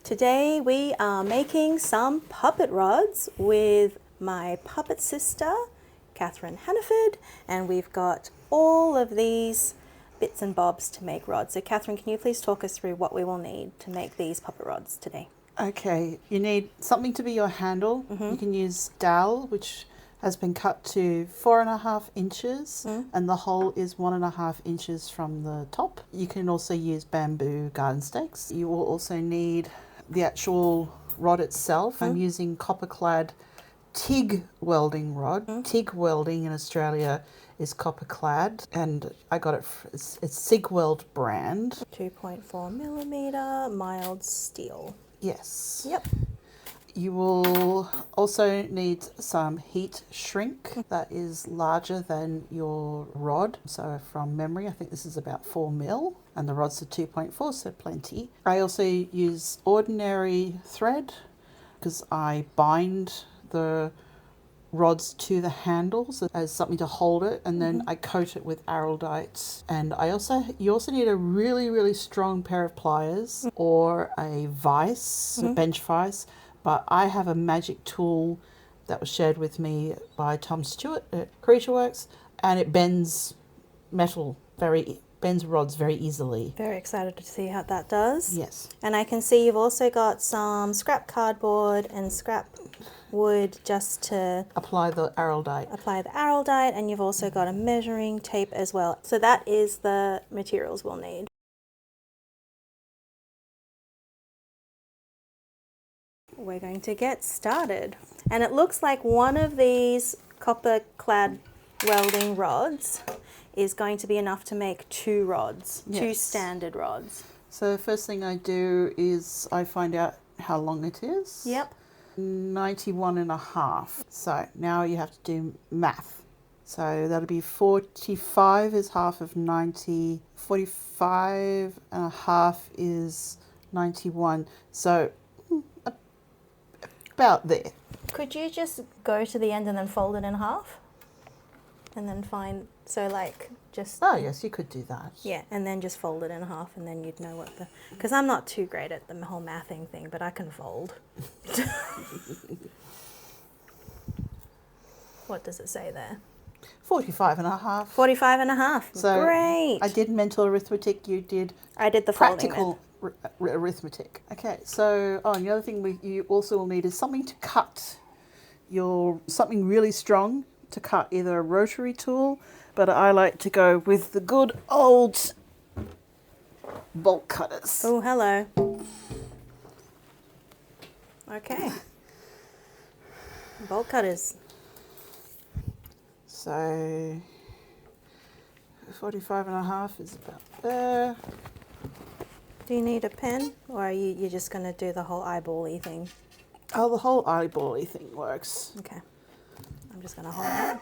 Today we are making some puppet rods with my puppet sister, Katherine Hannaford, and we've got all of these bits and bobs to make rods. So Katherine, can you please talk us through what we will need to make these puppet rods today? Okay, you need something to be your handle. You can use dowel, which has been cut to 4.5 inches, and the hole is 1.5 inches from the top. You can also use bamboo garden stakes. You will also need the actual rod itself. I'm using copper-clad TIG welding rod. TIG welding in Australia is copper-clad, and I got it, it's SIG-Weld brand. 2.4 millimeter mild steel. Yes. Yep. You will also need some heat shrink that is larger than your rod. So from memory, I think this is about 4 mil, and the rod's are 2.4, so plenty. I also use ordinary thread because I bind the rods to the handles as something to hold it, and then I coat it with Araldite. And you also need a really strong pair of pliers or a vise, a bench vise. But I have a magic tool that was shared with me by Tom Stewart at Creatureworks, and it bends bends rods very easily. Very excited to see how that does. Yes. And I can see you've also got some scrap cardboard and scrap wood just to apply the Araldite. And you've also got a measuring tape as well. So that is the materials we'll need. We're going to get started. And it looks like one of these copper-clad welding rods is going to be enough to make 2 rods, yes. 2 standard rods. So the first thing I do is I find out how long it is. Yep. 91.5. So now you have to do math. So that'll be 45 is half of 90, 45.5 is 91. So about there. Could you just go to the end and then fold it in half? And then find, so like just... Oh yes, you could do that. Yeah, and then just fold it in half, and then you'd know what the... Because I'm not too great at the whole mathing thing, but I can fold. What does it say there? 45.5. 45.5. So great. I did mental arithmetic, you did... I did the practical arithmetic. Okay, so the other thing you also will need is something to cut. Something really strong to cut, either a rotary tool, but I like to go with the good old bolt cutters. Oh, hello. Okay. Bolt cutters. So 45.5 is about there. Do you need a pen, or are you're just going to do the whole eyeball-y thing? Oh, the whole eyeball-y thing works. Okay. I'm just going to hold it.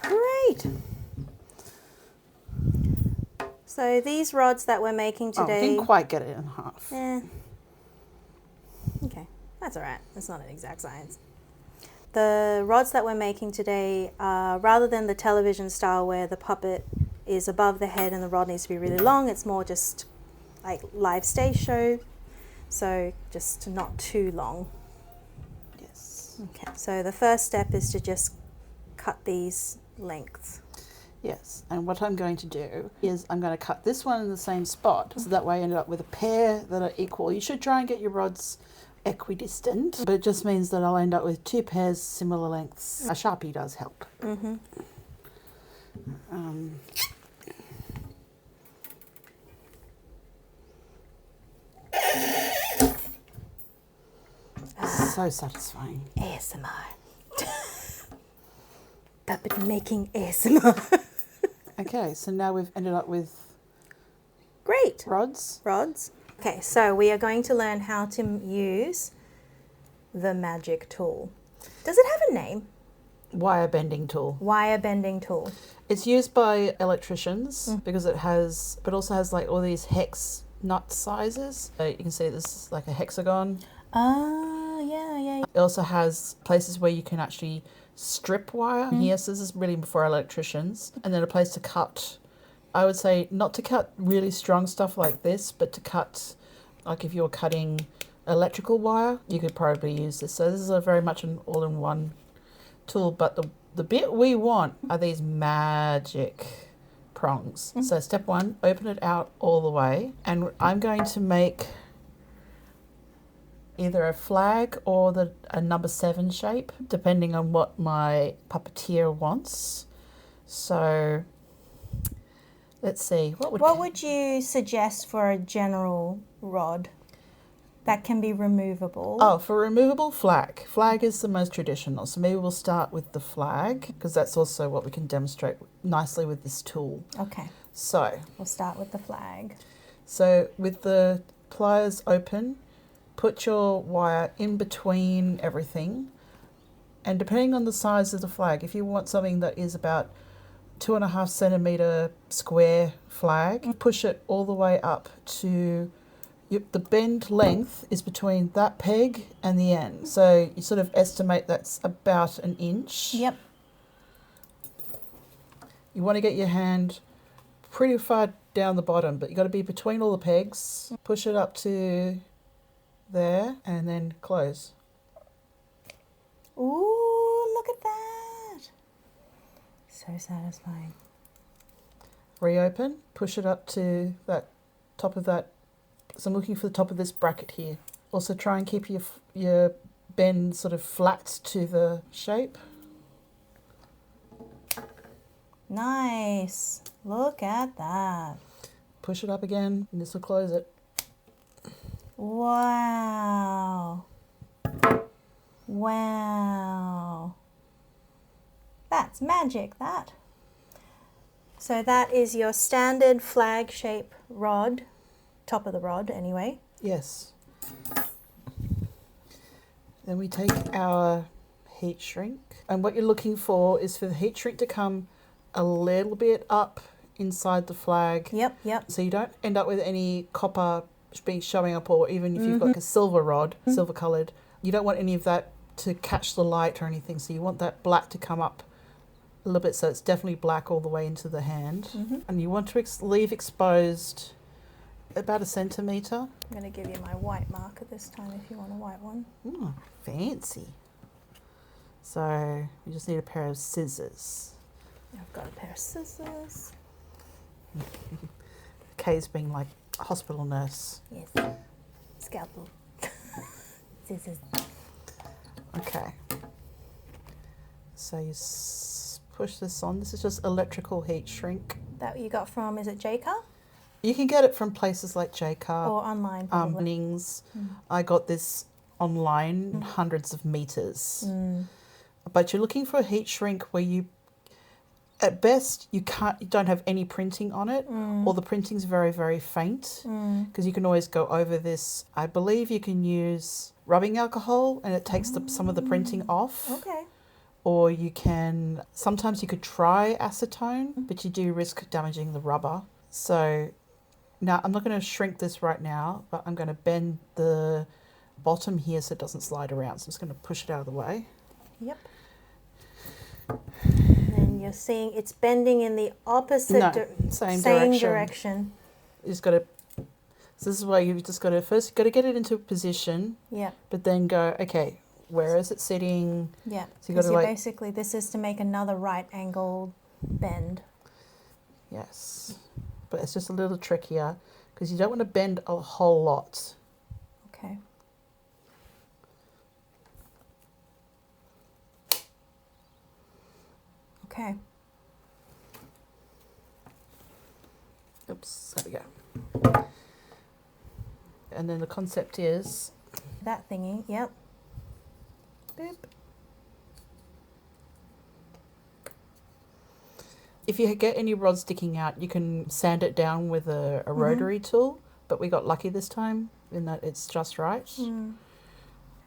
Great. So these rods that we're making today... Oh, didn't quite get it in half. Okay, that's all right. It's not an exact science. The rods that we're making today are, rather than the television style where the puppet is above the head and the rod needs to be really long, it's more just like live stage show, so just not too long. Yes. Okay, so the first step is to just cut these lengths. Yes, and what I'm going to do is I'm going to cut this one in the same spot, so that way I end up with a pair that are equal. You should try and get your rods equidistant, but it just means that I'll end up with 2 pairs similar lengths. A Sharpie does help. So satisfying. ASMR. Puppet making ASMR. Okay, so now we've ended up with great rods. Okay, so we are going to learn how to use the magic tool. Does it have a name? Wire bending tool. Wire bending tool. It's used by electricians because it also has like all these hex nut sizes. You can see this is like a hexagon. Oh, yeah. It also has places where you can actually strip wire. Here, so this is really for electricians. And then a place to cut I would say not to cut really strong stuff like this, but to cut, like if you're cutting electrical wire, you could probably use this. So this is a very much an all-in-one tool, but the bit we want are these magic prongs. So step one, open it out all the way, and I'm going to make either a flag or a number 7 shape, depending on what my puppeteer wants. So let's see, what would you suggest for a general rod that can be removable? Oh, for removable, flag. Flag is the most traditional. So maybe we'll start with the flag, because that's also what we can demonstrate nicely with this tool. Okay. So We'll start with the flag. So with the pliers open, put your wire in between everything, and depending on the size of the flag, if you want something that is about 2.5 centimeter square flag, push it all the way up to the bend length is between that peg and the end. So you sort of estimate that's about 1 inch. Yep. You want to get your hand pretty far down the bottom, but you got to be between all the pegs. Push it up to there and then close. Ooh, look at that. So satisfying. Reopen, push it up to that top of that. So I'm looking for the top of this bracket here. Also try and keep your bend sort of flat to the shape. Nice. Look at that. Push it up again and this will close it. Wow. Wow. That's magic, that. So that is your standard flag shape rod, top of the rod anyway. Yes. Then we take our heat shrink, and what you're looking for is for the heat shrink to come a little bit up inside the flag. Yep, yep. So you don't end up with any copper being showing up, or even if you've got like a silver rod, silver coloured, you don't want any of that to catch the light or anything. So you want that black to come up a little bit, so it's definitely black all the way into the hand. And you want to leave exposed about 1 centimetre. I'm going to give you my white marker this time if you want a white one. Ooh, fancy. So you just need a pair of scissors. I've got a pair of scissors. Kay's being like a hospital nurse. Yes. Scalpel. Scissors. Okay. So you push this on. This is just electrical heat shrink. That you got from, is it J-Car? You can get it from places like J-Car. Or online, probably. Nings. I got this online, hundreds of meters. But you're looking for a heat shrink where you, at best, you don't have any printing on it, or the printing's very, very faint, because you can always go over this. I believe you can use rubbing alcohol and it takes some of the printing off. Okay. Or you can, sometimes you could try acetone, but you do risk damaging the rubber. So now I'm not going to shrink this right now, but I'm going to bend the bottom here so it doesn't slide around. So I'm just going to push it out of the way. Yep. And you're seeing it's bending in the opposite same direction. You just got to, so this is why you've just got to, first you've got to get it into a position. Yeah. But then go, okay, where is it sitting? Yeah. So you got to basically, this is to make another right angled bend. Yes. But it's just a little trickier because you don't want to bend a whole lot. Okay. Okay. Oops, there we go. And then the concept is... that thingy, yep. Boop. If you get any rods sticking out, you can sand it down with a rotary tool, but we got lucky this time in that it's just right.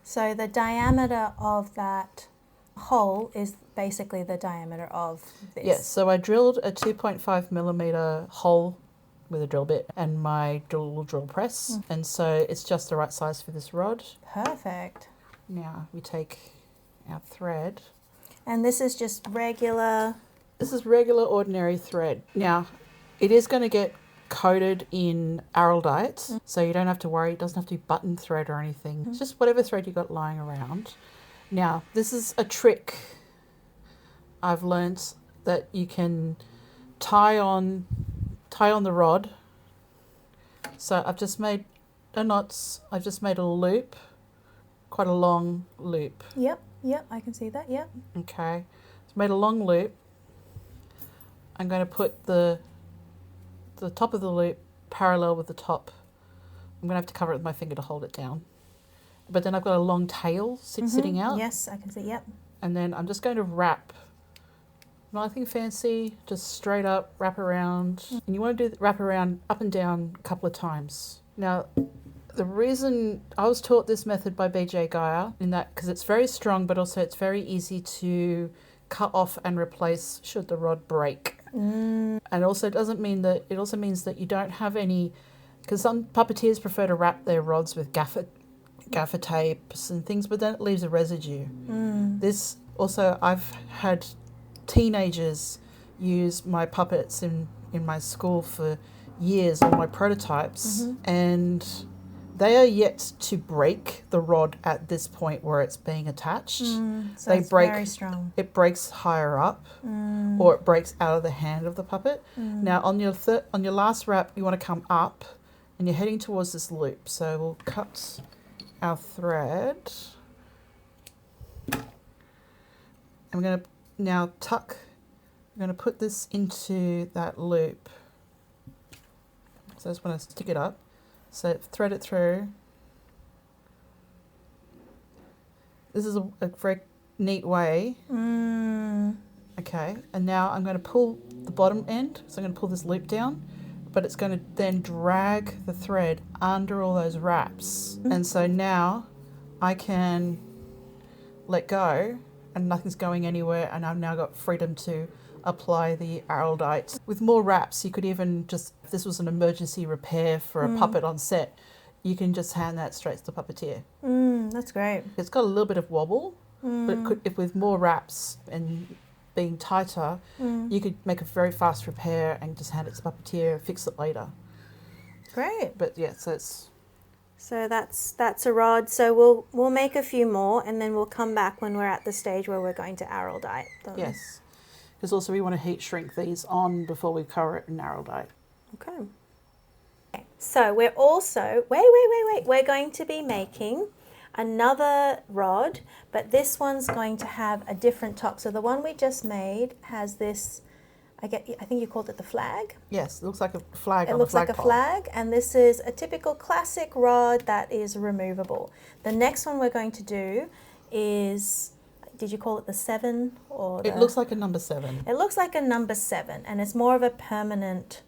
So the diameter of that hole is basically the diameter of this. Yes, so I drilled a 2.5 millimeter hole with a drill bit and my drill press, and so it's just the right size for this rod. Perfect. Now we take our thread. And this is just regular... This is regular ordinary thread. Now, It is going to get coated in Araldite, so you don't have to worry. It doesn't have to be button thread or anything. It's just whatever thread you got lying around. Now, this is a trick I've learnt, that you can tie on the rod. So I've just made the knots. I've just made a loop, quite a long loop. Yep, I can see that, yep. Okay, so made a long loop. I'm going to put the top of the loop parallel with the top. I'm going to have to cover it with my finger to hold it down. But then I've got a long tail sitting out. Yes, I can see, yep. And then I'm just going to wrap. Nothing fancy, just straight up, wrap around. And you want to do wrap around up and down a couple of times. Now, the reason I was taught this method by BJ Geyer, in that because it's very strong, but also it's very easy to cut off and replace should the rod break. And it also means that you don't have any, because some puppeteers prefer to wrap their rods with gaffer tapes and things, but then it leaves a residue. This also, I've had teenagers use my puppets in my school for years on my prototypes, and they are yet to break the rod at this point where it's being attached. So they it's break very strong. It breaks higher up, or it breaks out of the hand of the puppet. Now on your last wrap, you want to come up and you're heading towards this loop. So we'll cut our thread. I'm going to now tuck. I'm going to put this into that loop. So I just want to stick it up. So thread it through. This is a very neat way. Okay, and now I'm going to pull the bottom end. So I'm going to pull this loop down, but it's going to then drag the thread under all those wraps. And so now I can let go and nothing's going anywhere, and I've now got freedom to apply the Araldite. With more wraps, you could even just, if this was an emergency repair for a puppet on set, you can just hand that straight to the puppeteer. That's great. It's got a little bit of wobble, but it could, if with more wraps and being tighter, you could make a very fast repair and just hand it to the puppeteer, fix it later. Great. But yeah, so that's a rod. So we'll make a few more, and then we'll come back when we're at the stage where we're going to Araldite them. Yes, because also we want to heat shrink these on before we cover it in Araldite. Okay. So we're also wait. We're going to be making another rod, but this one's going to have a different top. So the one we just made has this. I think you called it the flag. Yes, it looks like a flag. It looks like a flag, and this is a typical classic rod that is removable. The next one we're going to do is, did you call it the 7 or? It looks like a number 7. It looks like a number 7, and it's more of a permanent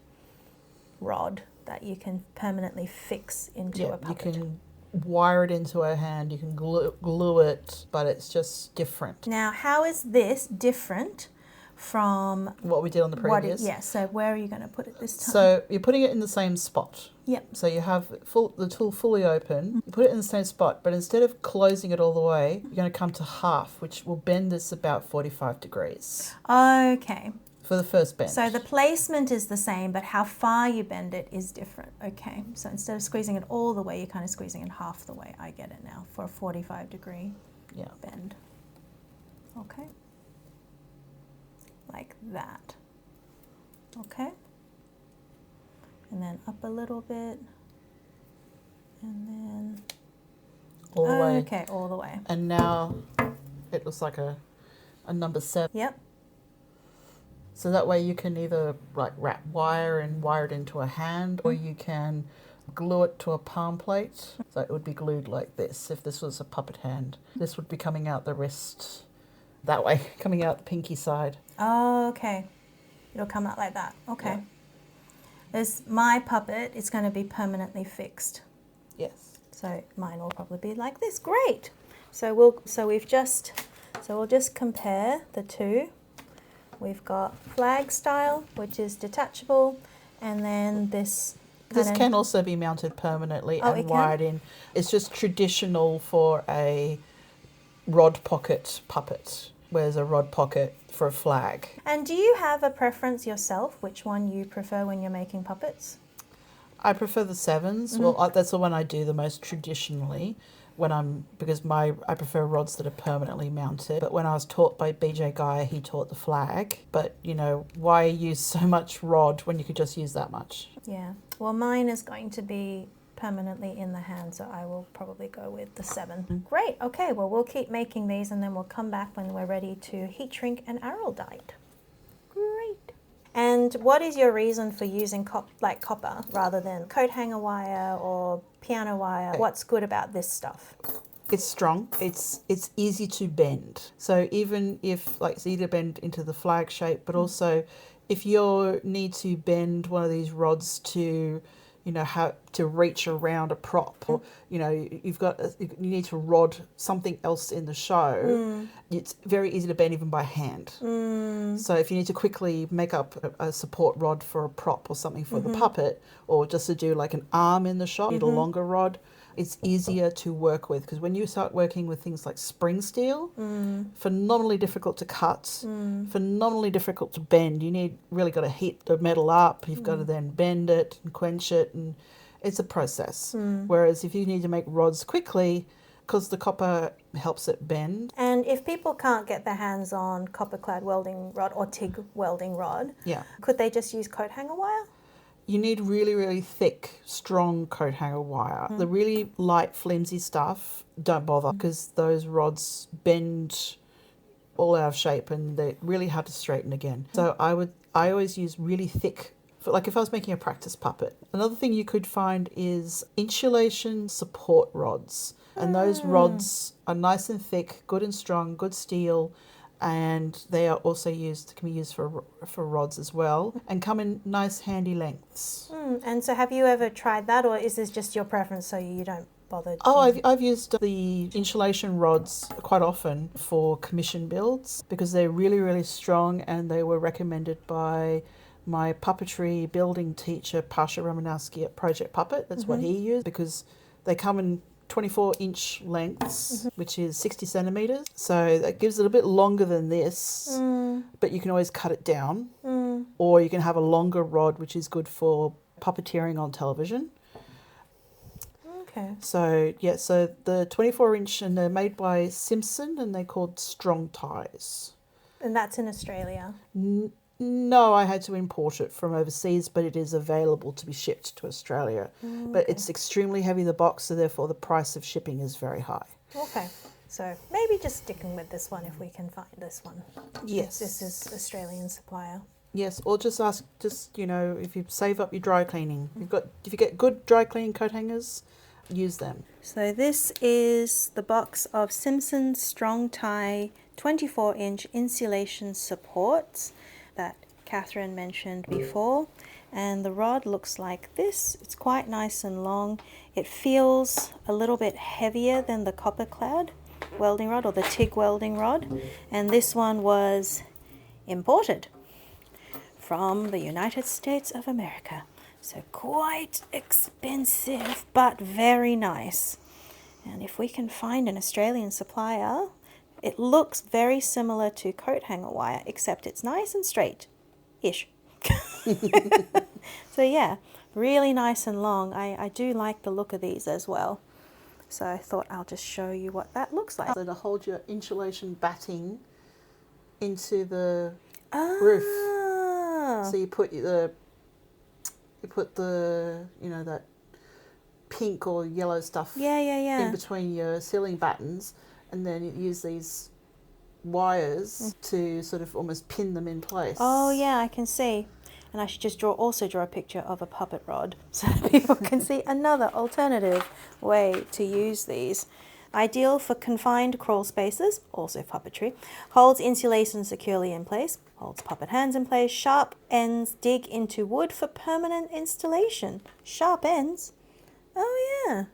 rod that you can permanently fix into a puppet. You can wire it into a hand, you can glue it, but it's just different. Now, how is this different from what we did on the previous? So where are you going to put it this time? So you're putting it in the same spot. Yep. So you have the tool fully open, you put it in the same spot, but instead of closing it all the way, you're going to come to half, which will bend this about 45 degrees. Okay. For the first bend. So the placement is the same, but how far you bend it is different. Okay, so instead of squeezing it all the way, you're kind of squeezing it half the way. I get it now, for a 45-degree bend. Okay. Like that. Okay. And then up a little bit. And then... all the way. Okay, all the way. And now it looks like a number 7. Yep. So that way you can either like wrap wire and wire it into a hand, or you can glue it to a palm plate. So it would be glued like this. If this was a puppet hand, this would be coming out the wrist that way, coming out the pinky side. Oh, okay. It'll come out like that. Okay. Yeah. My puppet, it's going to be permanently fixed. Yes. So mine will probably be like this. Great. So we'll just compare the two. We've got flag style, which is detachable, and then this can also be mounted permanently and wired in. It's just traditional for a rod pocket puppet. where's a rod pocket for a flag. And do you have a preference yourself, which one you prefer when you're making puppets? I prefer the sevens. Well, that's the one I do the most traditionally because I prefer rods that are permanently mounted. But when I was taught by BJ Guy, he taught the flag. But, why use so much rod when you could just use that much? Yeah. Well, mine is going to be permanently in the hand, so I will probably go with the 7. Great. Okay, well, we'll keep making these and then we'll come back when we're ready to heat shrink and Araldite. Great. And what is your reason for using copper rather than coat hanger wire or piano wire? What's good about this stuff? It's strong. It's easy to bend. So even if it's easy to bend into the flag shape, but also if you need to bend one of these rods to how to reach around a prop, or you need to rod something else in the show, it's very easy to bend even by hand. So if you need to quickly make up a support rod for a prop or something for the puppet, or just to do like an arm in the shot, you need a longer rod. It's easier to work with, because when you start working with things like spring steel, phenomenally difficult to cut, phenomenally difficult to bend. You really got to heat the metal up. You've got to then bend it and quench it, and it's a process. Whereas if you need to make rods quickly, because the copper helps it bend. And if people can't get their hands on copper-clad welding rod or TIG welding rod, could they just use coat hanger wire? You need really, really thick, strong coat hanger wire. The really light, flimsy stuff, don't bother, because those rods bend all out of shape and they're really hard to straighten again. So I always use really thick, if I was making a practice puppet. Another thing you could find is insulation support rods. And those rods are nice and thick, good and strong, good steel. And they are also can be used for rods as well, and come in nice handy lengths. And so have you ever tried that, or is this just your preference so you don't bother? I've used the insulation rods quite often for commission builds because they're really, really strong, and they were recommended by my puppetry building teacher, Pasha Romanowski at Project Puppet. That's what he used, because they come in 24-inch lengths, which is 60 centimetres. So that gives it a bit longer than this, but you can always cut it down. Or you can have a longer rod, which is good for puppeteering on television. Okay. So, so the 24-inch, and they're made by Simpson, and they're called Strong Ties. And that's in Australia? No, I had to import it from overseas, but it is available to be shipped to Australia. But it's extremely heavy, the box, so therefore the price of shipping is very high. Okay, so maybe just sticking with this one if we can find this one. Yes. This is Australian supplier. Yes, or just ask, if you save up your dry cleaning. If you get good dry cleaning coat hangers, use them. So this is the box of Simpson Strong Tie 24-inch insulation supports that Katherine mentioned before, and the rod looks like this. It's quite nice and long. It feels a little bit heavier than the copper-clad welding rod or the TIG welding rod, and this one was imported from the United States of America, so quite expensive but very nice. And if we can find an Australian supplier, it looks very similar to coat hanger wire, except it's nice and straight-ish. So yeah, really nice and long. I do like the look of these as well. So I thought I'll just show you what that looks like. So to hold your insulation batting into the roof. So you put the that pink or yellow stuff in between your ceiling battens. And then you use these wires to sort of almost pin them in place. Oh yeah, I can see. And I should just also draw a picture of a puppet rod so people can see another alternative way to use these. Ideal for confined crawl spaces, also puppetry. Holds insulation securely in place. Holds puppet hands in place. Sharp ends dig into wood for permanent installation. Sharp ends? Oh yeah.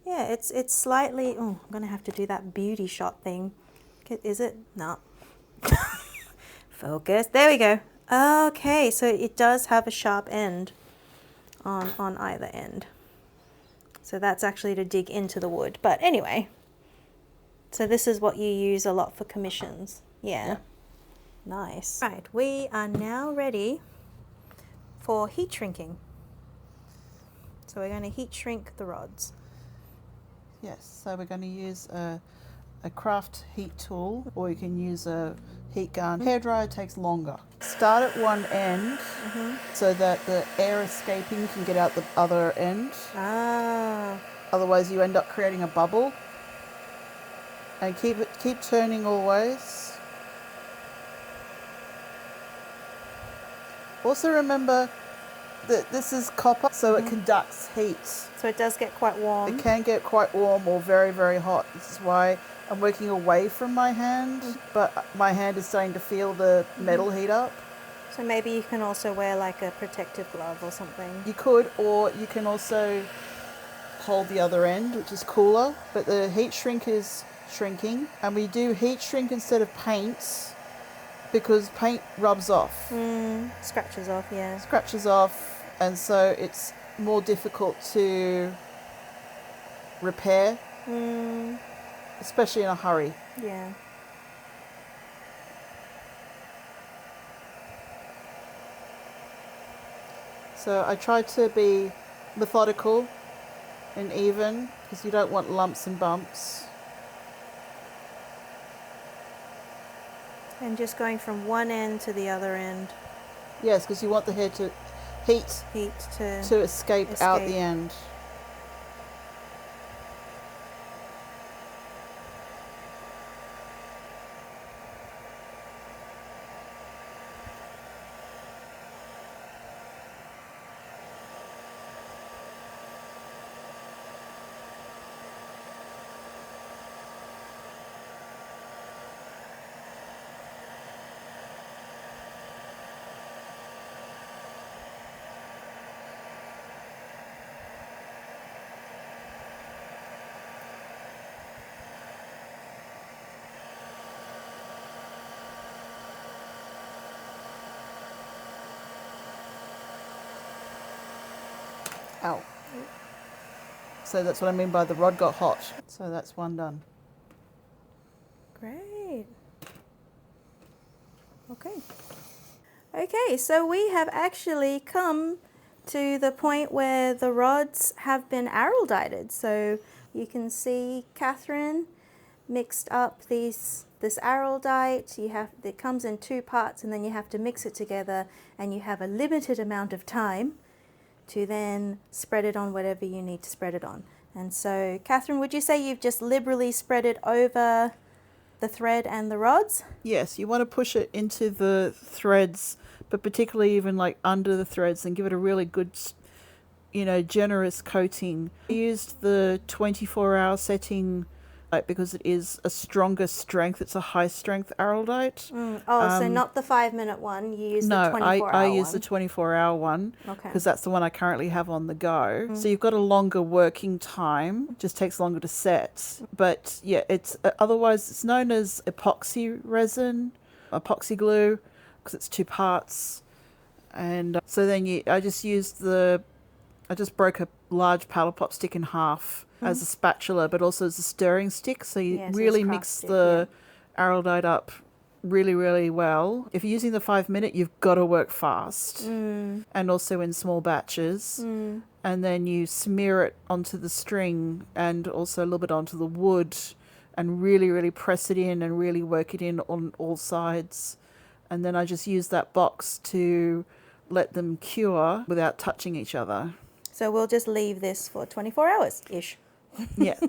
Yeah, it's slightly... Oh, I'm going to have to do that beauty shot thing. Is it? No. Focus. There we go. Okay, so it does have a sharp end on either end. So that's actually to dig into the wood. But anyway, So this is what you use a lot for commissions. Yeah. Yeah. Nice. Right, we are now ready for heat shrinking. So we're going to heat shrink the rods. Yes, so we're going to use a craft heat tool, or you can use a heat gun. Hairdryer takes longer. Start at one end so that the air escaping can get out the other end. Ah. Otherwise you end up creating a bubble. And keep turning always. Also remember that this is copper, so it conducts heat. So it does get quite warm. It can get quite warm or very, very hot. This is why I'm working away from my hand, but my hand is starting to feel the metal heat up. So maybe you can also wear like a protective glove or something. You could, or you can also hold the other end, which is cooler. But the heat shrink is shrinking, and we do heat shrink instead of paint because paint rubs off. Scratches off, yeah. Scratches off, and so it's more difficult to repair, especially in a hurry. Yeah. So I try to be methodical and even, because you don't want lumps and bumps. And just going from one end to the other end. Yes, because you want the hair to heat to escape out the end. Ow. So that's what I mean by the rod got hot. So that's one done. Great. Okay. Okay, so we have actually come to the point where the rods have been araldited. So you can see Katherine mixed up this araldite. It comes in two parts, and then you have to mix it together, and you have a limited amount of time to then spread it on whatever you need to spread it on. And so, Katherine, would you say you've just liberally spread it over the thread and the rods? Yes, you want to push it into the threads, but particularly even like under the threads, and give it a really good, generous coating. I used the 24-hour setting because it is a stronger strength. It's a high strength Araldite. So not the 5-minute one. You use the 24-hour one. I use the 24-hour one because that's the one I currently have on the go. So you've got a longer working time. It just takes longer to set. But yeah, it's otherwise it's known as epoxy resin, epoxy glue, because it's two parts. And so then I just broke a large paddle pop stick in half as a spatula, but also as a stirring stick. So you really mix the Araldite up really, really well. If you're using the 5-minute, you've got to work fast and also in small batches. And then you smear it onto the string and also a little bit onto the wood and really, really press it in and really work it in on all sides. And then I just use that box to let them cure without touching each other. So we'll just leave this for 24 hours-ish. Yeah.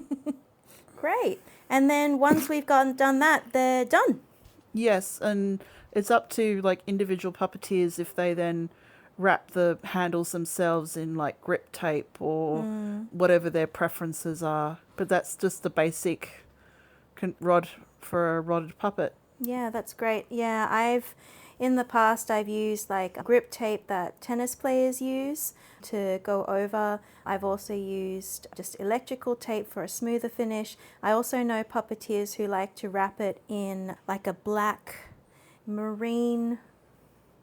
Great. And then once we've done that, they're done. Yes, and it's up to like individual puppeteers if they then wrap the handles themselves in like grip tape or whatever their preferences are. But that's just the basic rod for a rodded puppet. Yeah, that's great. Yeah, in the past I've used like a grip tape that tennis players use to go over. I've also used just electrical tape for a smoother finish. I also know puppeteers who like to wrap it in like a black marine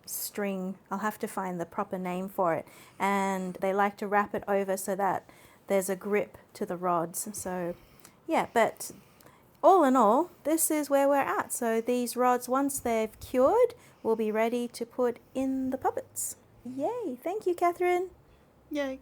string. I'll have to find the proper name for it. And they like to wrap it over so that there's a grip to the rods. So yeah, but all in all, this is where we're at. So these rods, once they've cured, will be ready to put in the puppets. Yay! Thank you, Catherine. Yay.